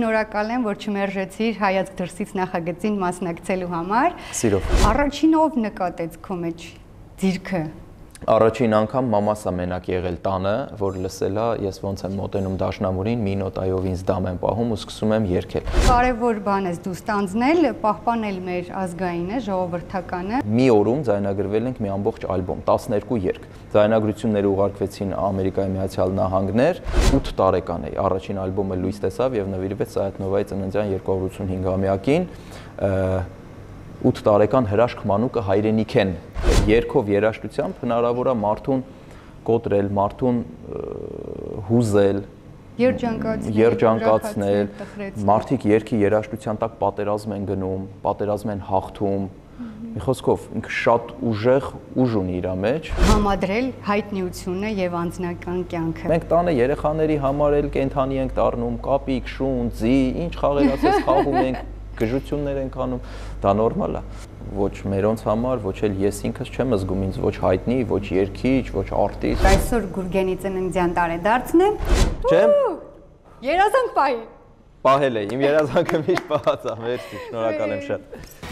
Շնորհակալ եմ, որ չմերժեցիր հայացք դրսից նախագծին մասնակցելու համար։ Սիրով։ Առաջինով նկատեց քո մեջ ձիրքը։ Առաջին անգամ մամասա մենակ եղել տանը, որ լսել է, ես ոնց եմ մոտենում դաշնամուրին, մի նոտայով ինձ դամ եմ պահում ու սկսում եմ երգել։ Կարևոր բան ես դու ստանձնել, պահպանել մեր ազգայինը, ժողովրդականը։ Մի օրում ձայնագրվել ենք մի ամբողջ ալբոմ, 12 երգ։ Ձայնագրությունները ուղարկվեցին Ամերիկայի Միացյալ Նահանգներ, 8 տարեկան էի։ Առաջին ալբոմը լույս տեսավ եւ նվիրվեց Սայաթ-Նովայի ծննդյան 285-ամյակին։ 8 տարեկան հրաշք մանուկը հայրենիք են։ Երգով երաժշտությամբ հնարավոր է մարդուն կոտրել, մարդուն հուզել, երջանկացնել, մարդիկ երգի երաժշտության տակ պատերազմ են գնում, պատերազմ են հաղթում։ Մի խոսքով ինքը շատ ուժեղ ուժ ունի իր մեջ։ Համադրել հայտնիությունը եւ անձնական կյանքը։ Մենք տանը երեխաների համար էլ կենթանի ենք դառնում, կապիկ, շուն, ձի, ինչ խաղեր ասես խաղում ենք, գժություններ ենք անում, դա նորմալ է։ Ոչ մերոնց համար, ոչ էլ ես ինքս չեմ զգում ինձ ոչ հայտնի, ոչ երգիչ, ոչ արտիստ։ Այսօր Գուրգենի ծննդյան տարեդարձն է։ Չեմ։ Երազանք պահի։ Պահել է, իմ երազանքը միշտ պահած է, մերսի, շնորհակալ եմ շատ։